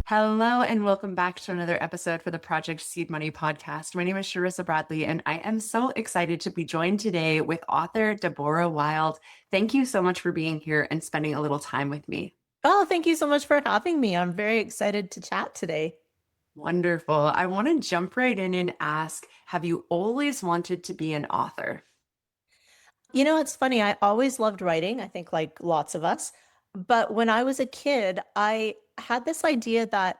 Hello and welcome back to another episode for the Project Seed Money podcast. My name is Sharissa Bradley, and I am so excited to be joined today with author Deborah Wilde. Thank you so much for being here and spending a little time with me. Oh, thank you so much for having me. I'm very excited to chat today. Wonderful. I want to jump right in and ask, have you always wanted to be an author? It's funny. I always loved writing, I think like lots of us. But when I was a kid, I had this idea that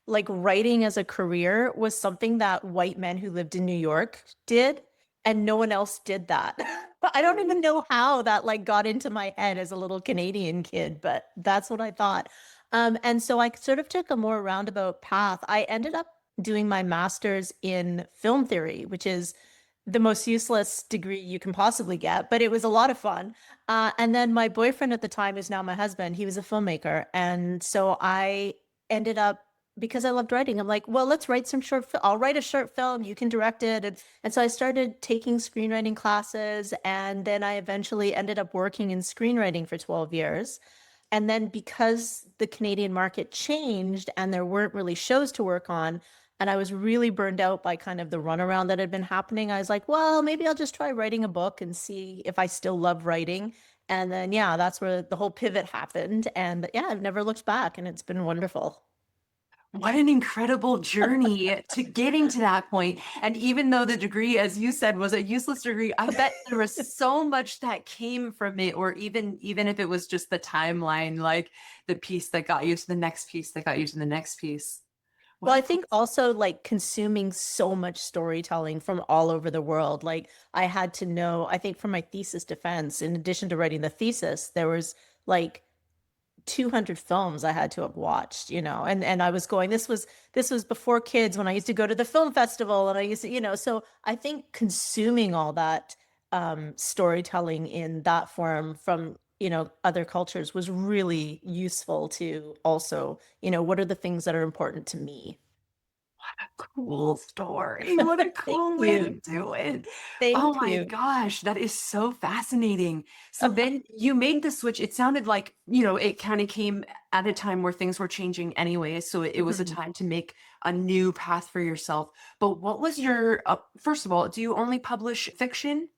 like writing as a career was something that white men who lived in New York did, and no one else did that. But I don't even know how that like got into my head as a little Canadian kid, but that's what I thought. And so I sort of took a more roundabout path. I ended up doing my master's in film theory, which is the most useless degree you can possibly get, but it was a lot of fun. And then my boyfriend at the time is now my husband. He was a filmmaker. And so I ended up, because I loved writing, I'm like, well, let's write some I'll write a short film. You can direct it. And so I started taking screenwriting classes. And then I eventually ended up working in screenwriting for 12 years. And then because the Canadian market changed and there weren't really shows to work on, and I was really burned out by kind of the runaround that had been happening, I was like, well, maybe I'll just try writing a book and see if I still love writing. And then, yeah, that's where the whole pivot happened. And yeah, I've never looked back, and it's been wonderful. What an incredible journey to getting to that point. And even though the degree, as you said, was a useless degree, I bet there was so much that came from it, or even if it was just the timeline, like the piece that got you to the next piece that got you to the next piece. Well, What I think also like consuming so much storytelling from all over the world. Like I had to know, I think for my thesis defense, in addition to writing the thesis, there was like 200 films I had to have watched, and I was going, this was before kids when I used to go to the film festival and I used to, so I think consuming all that storytelling in that form from, other cultures was really useful to also, what are the things that are important to me? a cool story. What a Thank cool way to you. do it. Oh Thank my you. gosh, that is so fascinating. So then you made the switch. It sounded like, it kind of came at a time where things were changing anyway. So it was a Mhm. time to make a new path for yourself. But what was first of all, do you only publish fiction?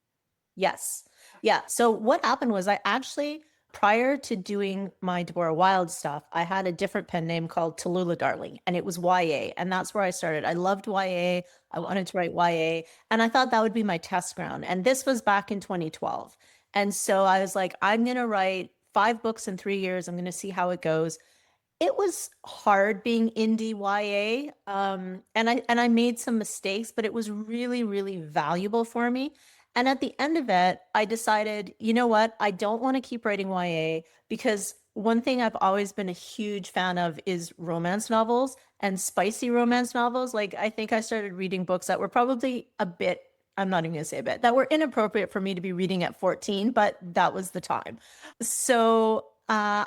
Yes. Yeah. So what happened was I actually, prior to doing my Deborah Wilde stuff, I had a different pen name called Tallulah Darling, and it was YA. And that's where I started. I loved YA. I wanted to write YA, and I thought that would be my test ground. And this was back in 2012. And so I was like, I'm going to write 5 books in 3 years. I'm going to see how it goes. It was hard being indie YA, and I made some mistakes, but it was really, really valuable for me. And at the end of it, I decided, you know what? I don't want to keep writing YA because one thing I've always been a huge fan of is romance novels and spicy romance novels. Like I think I started reading books that were probably a bit, I'm not even going to say a bit, that were inappropriate for me to be reading at 14, but that was the time. So I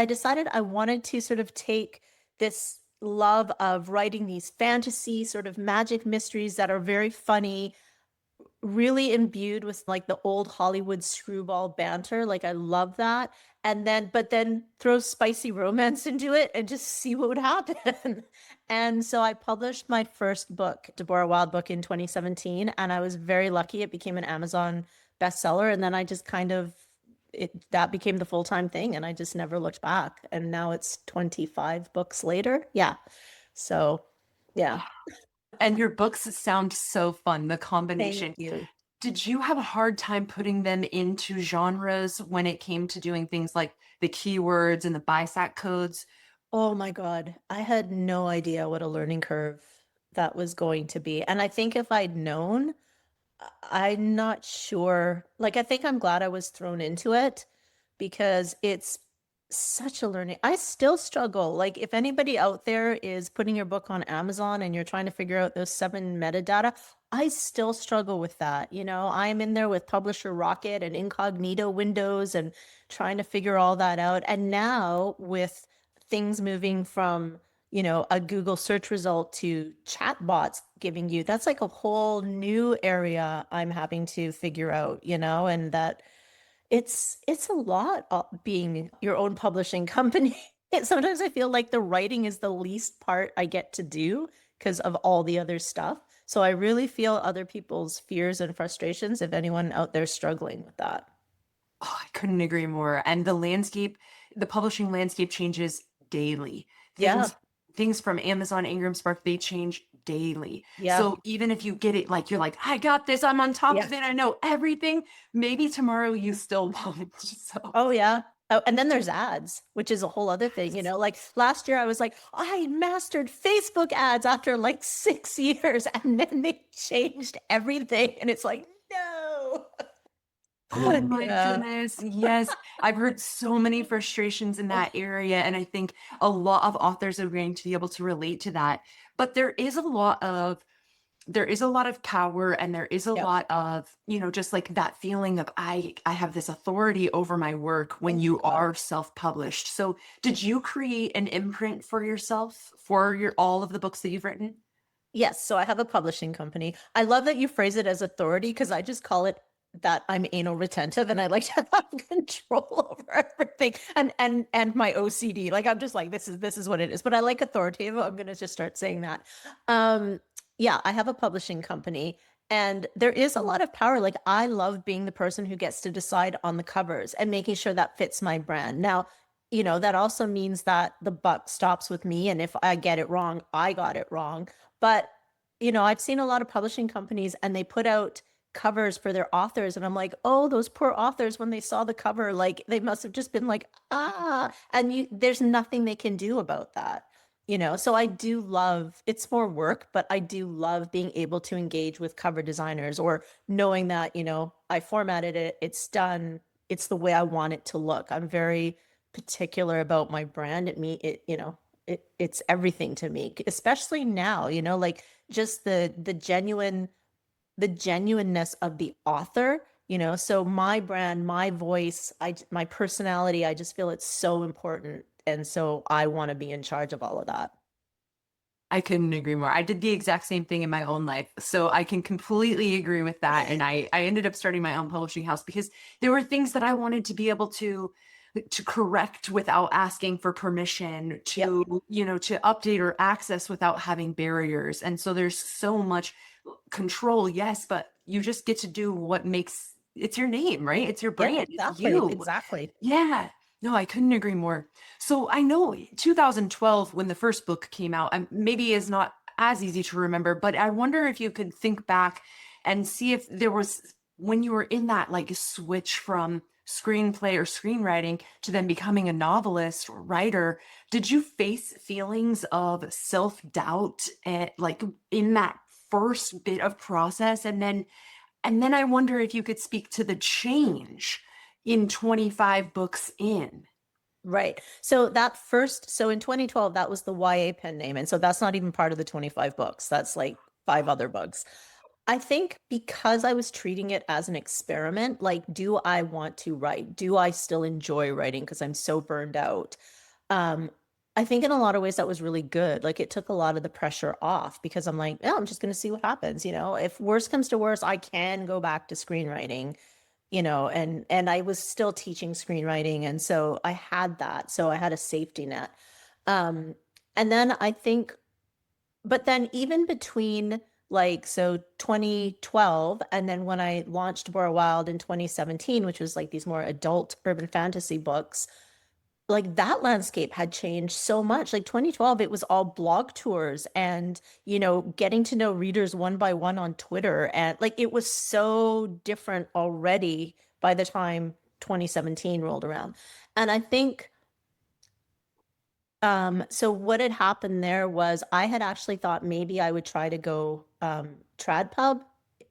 decided I wanted to sort of take this love of writing these fantasy sort of magic mysteries that are very funny, really imbued with like the old Hollywood screwball banter. Like I love that. But then throw spicy romance into it and just see what would happen. And so I published my first book, Deborah Wilde book, in 2017, and I was very lucky. It became an Amazon bestseller, and then I just kind of it that became the full-time thing, and I just never looked back. And now it's 25 books later. Yeah. So, yeah. And your books sound so fun, the Thank combination. you. Did you have a hard time putting them into genres when it came to doing things like the keywords and the BISAC codes? Oh my God. I had no idea what a learning curve that was going to be. And I think if I'd known, I'm not sure. Like, I think I'm glad I was thrown into it because it's such a learning. I still struggle. Like, if anybody out there is putting your book on Amazon and you're trying to figure out those 7 metadata, I still struggle with that. I'm in there with Publisher Rocket and incognito windows and trying to figure all that out. And now with things moving from a Google search result to chatbots giving you, that's like a whole new area I'm having to figure out, and that it's a lot being your own publishing company. Sometimes I feel like the writing is the least part I get to do because of all the other stuff. So I really feel other people's fears and frustrations if anyone out there struggling with that. Oh, I couldn't agree more. And the landscape, the publishing landscape changes daily. Yeah. Things from Amazon, Ingram Spark, they change daily. Yeah. So even if you get it, like you're like, I got this, I'm on top Yeah. of it, I know everything. Maybe tomorrow you still won't. So Oh yeah. Oh, and then there's ads, which is a whole other thing, you know, like last year I was like, I mastered Facebook ads after like 6 years, and then they changed everything. And it's like, no. oh my Yeah. goodness. Yes. I've heard so many frustrations in that area. And I think a lot of authors are going to be able to relate to that. But there is a lot of power, and there is a Yep. lot of, just like that feeling of I have this authority over my work when Oh you my God. are self-published. So did you create an imprint for yourself for your all of the books that you've written? Yes, so I have a publishing company. I love that you phrase it as authority because I just call it that I'm anal retentive and I like to have control over everything and my OCD. Like I'm just like this is what it is. But I like authoritative. I'm gonna just start saying that. Um yeah, I have a publishing company and there is a lot of power. Like I love being the person who gets to decide on the covers and making sure that fits my brand. Now, that also means that the buck stops with me and if I get it wrong, I got it wrong. But, I've seen a lot of publishing companies and they put out covers for their authors. And I'm like, oh, those poor authors, when they saw the cover, like they must have just been like, ah, and there's nothing they can do about that. So I do love it's more work, but I do love being able to engage with cover designers or knowing that, I formatted it, it's done, it's the way I want it to look. I'm very particular about my brand. It's everything to me, especially now, like just the genuineness of the author, so my brand, my voice, my personality, I just feel it's so important. And so I want to be in charge of all of that. I couldn't agree more. I did the exact same thing in my own life. So I can completely agree with that. And I ended up starting my own publishing house because there were things that I wanted to be able to correct without asking for permission, Yep. to update or access without having barriers. And so there's so much control, yes, but you just get to do what makes it's your name, right? It's your Yeah, brand, it's exactly. you. Exactly. Yeah. No, I couldn't agree more. So I know 2012, when the first book came out, maybe is not as easy to remember, but I wonder if you could think back and see if there was, when you were in that like switch from screenplay or screenwriting to then becoming a novelist or writer, did you face feelings of self-doubt like in that first bit of process? And then I wonder if you could speak to the change in 25 books in. Right. So in 2012, that was the YA pen name. And so that's not even part of the 25 books. That's like five other books. I think because I was treating it as an experiment, like, do I want to write? Do I still enjoy writing? Because I'm so burned out. Um, I think in a lot of ways that was really good. Like it took a lot of the pressure off because I'm like, oh, I'm just going to see what happens. If worse comes to worse, I can go back to screenwriting, and I was still teaching screenwriting. And so I had that. So I had a safety net. Um, and then I think but then even between so 2012 and then when I launched Deborah Wilde in 2017, which was like these more adult urban fantasy books, like that landscape had changed so much. Like 2012, it was all blog tours and, getting to know readers one by one on Twitter. And like it was so different already by the time 2017 rolled around. And I think so what had happened there was I had actually thought maybe I would try to go trad pub,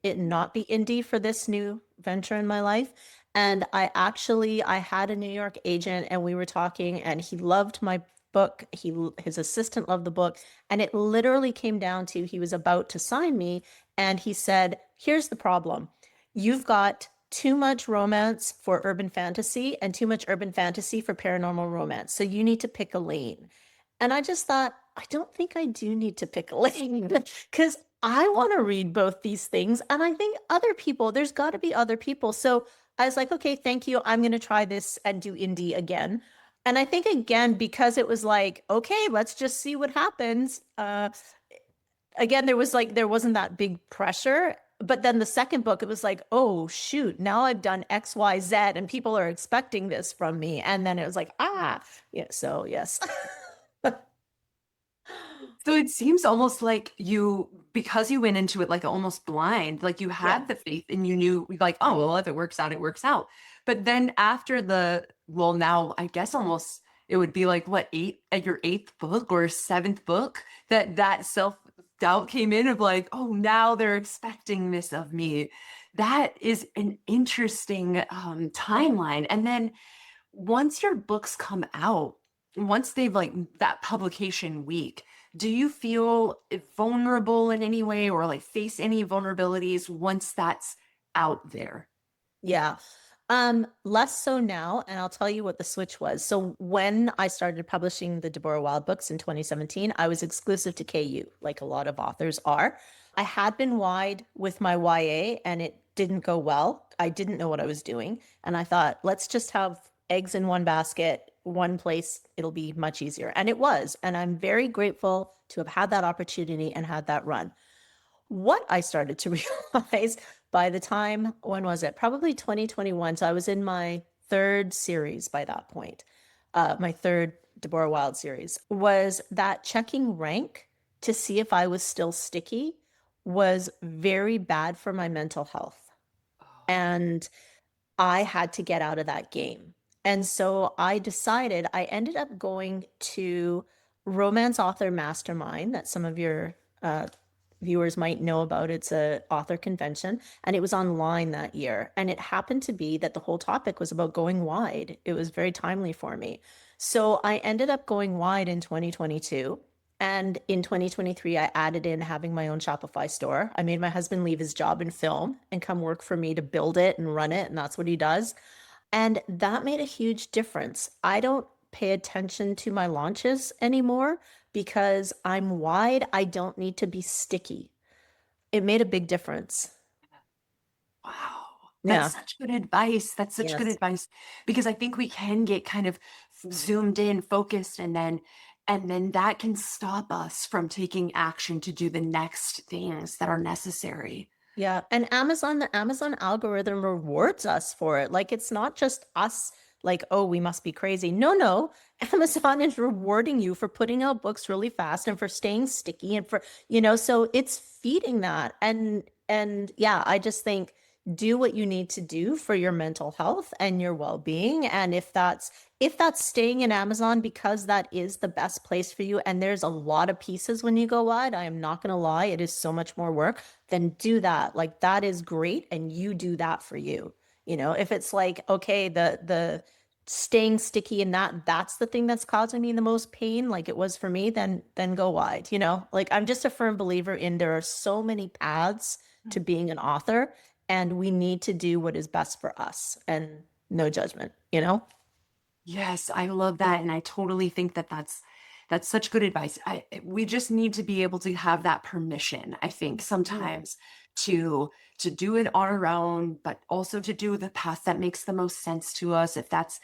it not be indie for this new venture in my life. And I had a New York agent and we were talking and he loved my book. His assistant loved the book. And it literally came down to he was about to sign me and he said, here's the problem. You've got too much romance for urban fantasy and too much urban fantasy for paranormal romance. So you need to pick a lane. And I just thought, I don't think I do need to pick a lane because I want to read both these things. And I think other people, there's got to be other people. So I was like, okay, thank you. I'm going to try this and do indie again. And I think again, because it was like, okay, let's just see what happens. Again, there wasn't that big pressure. But then the second book, it was like, oh shoot, now I've done X, Y, Z, and people are expecting this from me. And then it was like, yeah. So yes. So it seems almost like you, because you went into it like almost blind, like you Yeah. had the faith and you knew like, oh, well, if it works out, it works out. But then after well, now I guess almost it would be like what, eight at your eighth book or seventh book, that self-doubt came in of like, oh, now they're expecting this of me. That is an interesting timeline. And then once your books come out, once they've like that publication week, do you feel vulnerable in any way or like face any vulnerabilities once that's out there? Yeah. Less so now, and I'll tell you what the switch was. So when I started publishing the Deborah Wilde books in 2017, I was exclusive to KU, like a lot of authors are. I had been wide with my YA and it didn't go well. I didn't know what I was doing. And I thought, let's just have eggs in one basket, one place, it'll be much easier. And it was. And I'm very grateful to have had that opportunity and had that run. What I started to realize by the time, when was it? Probably 2021. So I was in my third series by that point, my third Deborah Wilde series, was that checking rank to see if I was still sticky was very bad for my mental health. And I had to get out of that game. And so I decided, I ended up going to Romance Author Mastermind that some of your viewers might know about. It's a author convention, and it was online that year. And it happened to be that the whole topic was about going wide. It was very timely for me. So I ended up going wide in 2022. And in 2023, I added in having my own Shopify store. I made my husband leave his job in film and come work for me to build it and run it. And that's what he does. And that made a huge difference. I don't pay attention to my launches anymore because I'm wide. I don't need to be sticky. It made a big difference. Wow. That's Yeah. such good advice. That's such good Yes. advice because I think we can get kind of zoomed in, focused, and then that can stop us from taking action to do the next things that are necessary. Yeah. And Amazon, the Amazon algorithm rewards us for it. Like it's not just us, like, oh, we must be crazy. No, no. Amazon is rewarding you for putting out books really fast and for staying sticky and for, so it's feeding that. And yeah, I just think do what you need to do for your mental health and your well-being. And if that's staying in Amazon because that is the best place for you, and there's a lot of pieces when you go wide, I am not going to lie, it is so much more work, then do that. Like that is great, and you do that for you. If it's like, okay, the staying sticky and that's the thing that's causing me the most pain, like it was for me, then go wide. Like I'm just a firm believer in there are so many paths to being an author, and we need to do what is best for us and no judgment. Yes, I love that, and I totally think that that's such good advice. We just need to be able to have that permission, I think, Mm. sometimes to do it on our own, but also to do the path that makes the most sense to us. If that's,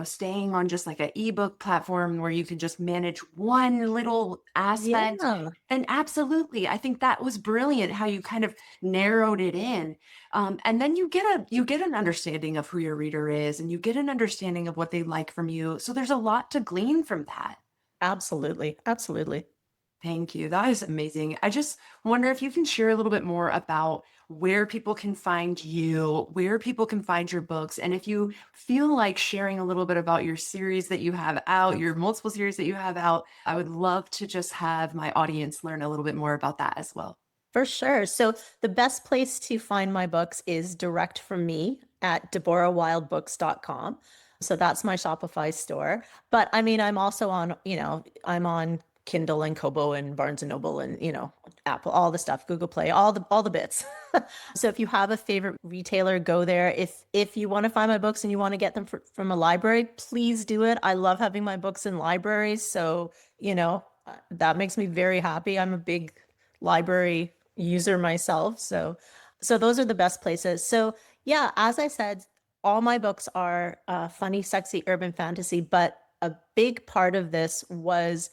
staying on just like an ebook platform where you can just manage one little aspect, Yeah, then absolutely. I think that was brilliant how you kind of narrowed it in. And then you get an understanding of who your reader is and you get an understanding of what they like from you. So there's a lot to glean from that. absolutely. Absolutely. Thank you. That is amazing. I just wonder if you can share a little bit more about where people can find you, where people can find your books, and if you feel like sharing a little bit about your series that you have out, your multiple series that you have out, I would love to just have my audience learn a little bit more about that as well. For sure. So the best place to find my books is direct from me at deborahwildbooks.com. So that's my Shopify store. But I mean, I'm also on, I'm on Kindle and Kobo and Barnes and Noble and, Apple, all the stuff, Google Play, all the bits. So if you have a favorite retailer, go there. If you want to find my books and you want to get them from a library, please do it. I love having my books in libraries. So, that makes me very happy. I'm a big library user myself. So those are the best places. So yeah, as I said, all my books are funny, sexy, urban fantasy, but a big part of this was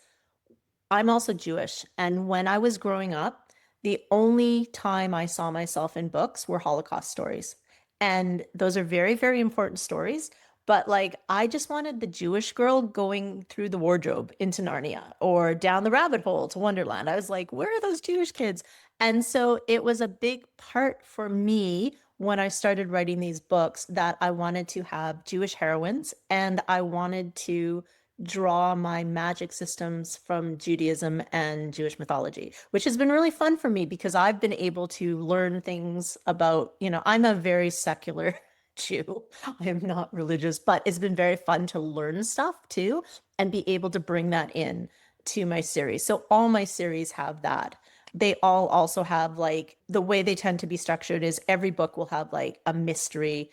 I'm also Jewish. And when I was growing up, the only time I saw myself in books were Holocaust stories. And those are very, very important stories. But like, I just wanted the Jewish girl going through the wardrobe into Narnia or down the rabbit hole to Wonderland. I was like, where are those Jewish kids? And so it was a big part for me when I started writing these books that I wanted to have Jewish heroines and I wanted to draw my magic systems from Judaism and Jewish mythology, which has been really fun for me because I've been able to learn things about, I'm a very secular Jew. I am not religious, but it's been very fun to learn stuff too and be able to bring that in to my series. So all my series have that. They all also have like the way they tend to be structured is every book will have like a mystery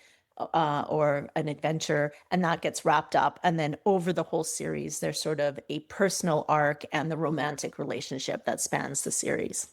or an adventure, and that gets wrapped up. And then over the whole series, there's sort of a personal arc and the romantic relationship that spans the series.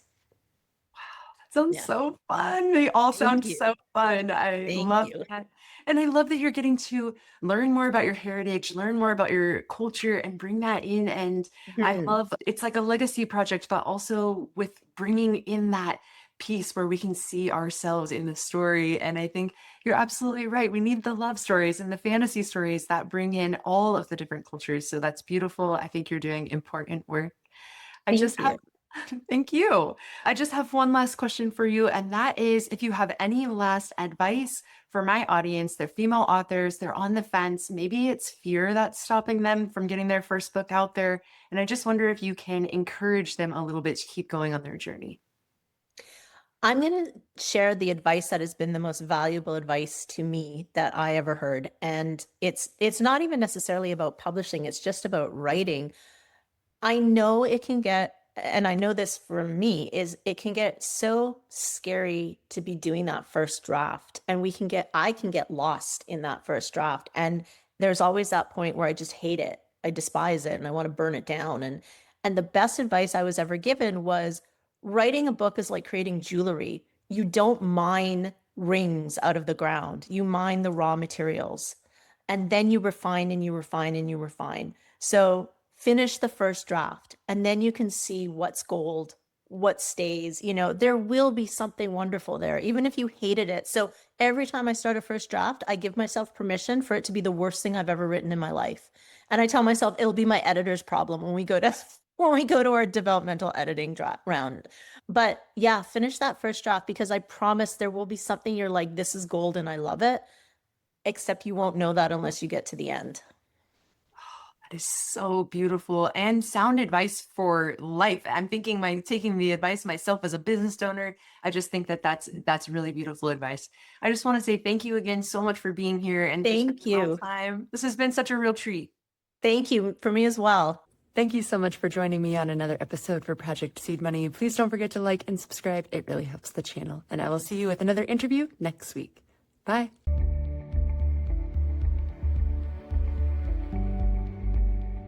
Sounds Yeah. so fun. They all Thank sound you. so fun. I Thank love you. that. And I love that you're getting to learn more about your heritage, learn more about your culture, and bring that in. And I Mhm. love it's like a legacy project, but also with bringing in that piece where we can see ourselves in the story. And I think you're absolutely right. We need the love stories and the fantasy stories that bring in all of the different cultures. So that's beautiful. I think you're doing important work. I just Thank have, you. thank you. I just have one last question for you, and that is if you have any last advice for my audience, they're female authors, they're on the fence, maybe it's fear that's stopping them from getting their first book out there. And I just wonder if you can encourage them a little bit to keep going on their journey. I'm going to share the advice that has been the most valuable advice to me that I ever heard. And it's not even necessarily about publishing, it's just about writing. I know it can get, and I know this for me, is it can get so scary to be doing that first draft. And I can get lost in that first draft. And there's always that point where I just hate it. I despise it and I want to burn it down. And the best advice I was ever given was writing a book is like creating jewelry. You don't mine rings out of the ground. You mine the raw materials. And then you refine and you refine and you refine. So finish the first draft and then you can see what's gold, what stays. There will be something wonderful there, even if you hated it. So every time I start a first draft, I give myself permission for it to be the worst thing I've ever written in my life. And I tell myself it'll be my editor's problem when we go to our developmental editing round. But yeah, finish that first draft because I promise there will be something you're like, this is gold and I love it. Except you won't know that unless you get to the end. That is so beautiful and sound advice for life. I'm thinking taking the advice myself as a business owner. I just think that that's really beautiful advice. I just want to say thank you again so much for being here and for spending Thank a little you. time. This has been such a real treat. Thank you for me as well. Thank you so much for joining me on another episode for Project Seed Money. Please don't forget to like and subscribe. It really helps the channel. And I will see you with another interview next week. Bye.